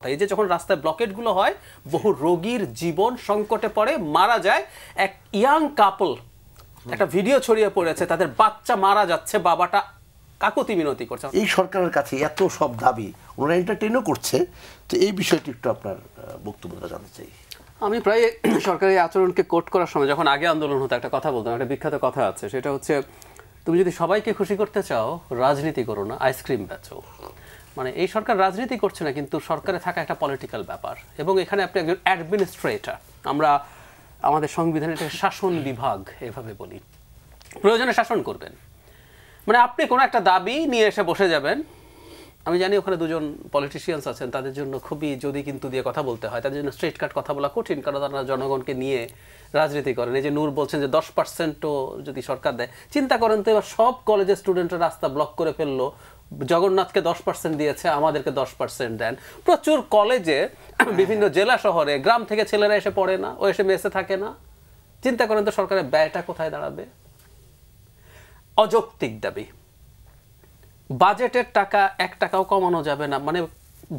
কথা। এই যে যখন রাস্তায় ব্লকেটগুলো হয়, বহু রোগীর জীবন সংকটে পড়ে, মারা যায়। এক ইয়াং কাপল, একটা ভিডিও ছড়িয়ে পড়েছে, তাদের বাচ্চা মারা যাচ্ছে, বাবাটা কাকুতি মিনতি করছে। এই সরকারের কাছে এত সব দাবি, ওনারা এন্টারটেইনও করছে, তো এই বিষয়টি একটু আপনার বক্তব্যটা জানতে চাই। আমি প্রায় সরকারি আচরণকে কোট করার সময়, যখন আগে আন্দোলন হতো, একটা কথা বলতাম, একটা বিখ্যাত কথা আছে, সেটা হচ্ছে, তুমি যদি সবাইকে খুশি করতে চাও রাজনীতি করো না, আইসক্রিম বেচো। মানে এই সরকার রাজনীতি করছে না, কিন্তু সরকারে থাকা একটা পলিটিক্যাল ব্যাপার, এবং এখানে আপনি একজন অ্যাডমিনিস্ট্রেটর, আমরা আমাদের সংবিধানে এটাকে শাসন বিভাগ এভাবে বলি, প্রয়োজনে শাসন করবেন। মানে আপনি কোনো একটা দাবি নিয়ে এসে বসে যাবেন, আমি জানি ওখানে দুজন পলিটিশিয়ানস আছেন, তাদের জন্য খুবই যদি কিন্তু দিয়ে কথা বলতে হয়, তাদের জন্য স্ট্রেট কাট কথা বলা কঠিন, কারণ তারা জনগণকে নিয়ে রাজনীতি করেন। এই যে নূর বলছেন যে 10%ও যদি সরকার দেয়, চিন্তা করেন তো, এবার সব কলেজের স্টুডেন্টরা রাস্তা ব্লক করে ফেললো, জগন্নাথকে 10% দিয়েছে, আমাদেরকে 10% দেন। প্রচুর কলেজে, বিভিন্ন জেলা শহরে, গ্রাম থেকে ছেলেরা এসে পড়ে না, ও এসে মেসে থাকে না। চিন্তা করেন তো সরকারের ব্যয়টা কোথায় দাঁড়াবে। অযৌক্তিক দাবি, বাজেটের টাকা 1 টাকাও কমানো যাবে না। মানে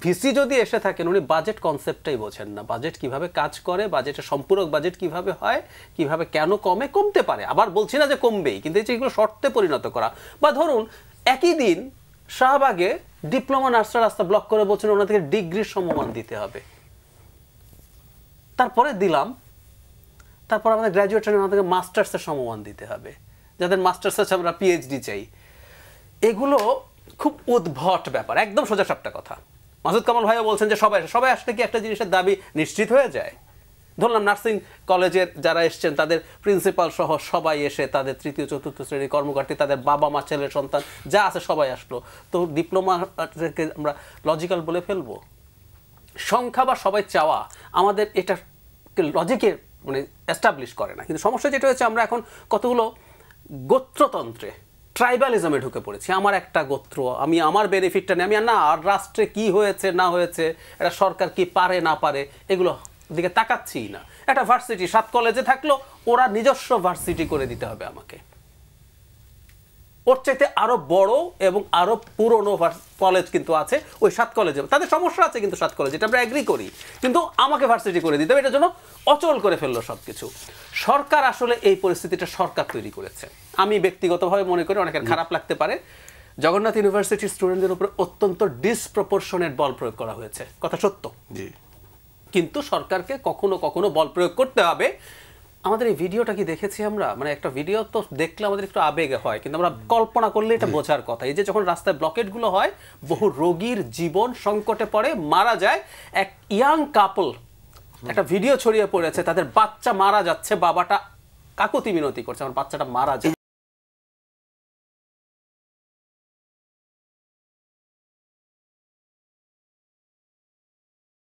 ভিসি যদি এসে থাকেন, উনি বাজেট কনসেপ্টটাই বোঝেন না, বাজেট কিভাবে কাজ করে, বাজেটের সম্পূরক বাজেট কিভাবে হয়, কিভাবে কেন কমে, কমতে পারে, আবার বলছি না যে কমবেই, কিন্তু এই যে এগুলো শর্তে পরিণত করা। বা ধরুন একই দিন শাহবাগে ডিপ্লোমা নার্সরা রাস্তা ব্লক করে বলছেন ওনাদেরকে ডিগ্রির সমমান দিতে হবে, তারপরে দিলাম, তারপর আমাদের গ্র্যাজুয়েটের ওনাদেরকে মাস্টার্সের সমমান দিতে হবে, যাদের মাস্টার্স আছে আমরা পিএইচডি চাই। এগুলো খুব উদ্ভট ব্যাপার, একদম সোজাসাপটা কথা। মাসুদ কামাল ভাইও বলছেন যে সবাই আসলে কি একটা জিনিসের দাবি নিশ্চিত হয়ে যায়? ধরলাম নার্সিং কলেজের যারা এসছেন, তাদের প্রিন্সিপাল সহ সবাই এসে, তাদের 3য় 4র্থ শ্রেণীর কর্মকর্তা, তাদের বাবা মা, ছেলে সন্তান যা আছে সবাই আসলো, তো ডিপ্লোমাকে আমরা লজিক্যাল বলে ফেলবো? সংখ্যা বা সবাই চাওয়া আমাদের এটা লজিকে মানে এস্টাবলিশ করে না। কিন্তু সমস্যা যেটা হচ্ছে, আমরা এখন কতগুলো গোত্রতন্ত্রে, ট্রাইবালিজমে ঢুকে পড়েছি। আমার একটা গোত্র, আমি আমার বেনিফিটটা নেই, আমি না আর রাষ্ট্রে কি হয়েছে না হয়েছে, এটা সরকার কি পারে না পারে, এগুলো দিকে তাকাচ্ছি না। একটা ভার্সিটি 7 কলেজে থাকলো, ওরা নিজস্ব ভার্সিটি করে দিতে হবে আমাকে, ওর চাইতে আরো বড় এবং আরো পুরনো কলেজ কিন্তু আছে ওই 7 কলেজে, তাদের সমস্যা আছে কিন্তু 7 কলেজ, এটা আমরা এগ্রি করি, কিন্তু আমাকে ভার্সিটি করে দিতে হবে। এটার জন্য অচল করে ফেললো সবকিছু। সরকার আসলে এই পরিস্থিতিটা সরকার তৈরি করেছে। আমি ব্যক্তিগতভাবে মনে করি, অনেকের খারাপ লাগতে পারে, জগন্নাথ ইউনিভার্সিটির স্টুডেন্টদের উপরে অত্যন্ত ডিসপ্রপোর্শনেট বল প্রয়োগ করা হয়েছে, কথা সত্য। কিন্তু সরকারকে কখনো কখনো বল প্রয়োগ করতে হবে। আমাদের এই ভিডিওটা কি দেখেছি আমরা, মানে একটা ভিডিও তো দেখলে আমাদের একটু আবেগে হয়, কিন্তু আমরা কল্পনা করলে এটা বোঝার কথা। এই যে যখন রাস্তায় ব্লকেটগুলো হয়, বহু রোগীর জীবন সংকটে পড়ে, মারা যায়। এক ইয়াং কাপল, একটা ভিডিও ছড়িয়ে পড়েছে, তাদের বাচ্চা মারা যাচ্ছে, বাবাটা কাকুতি মিনতি করছে, আমার বাচ্চাটা মারা যায়।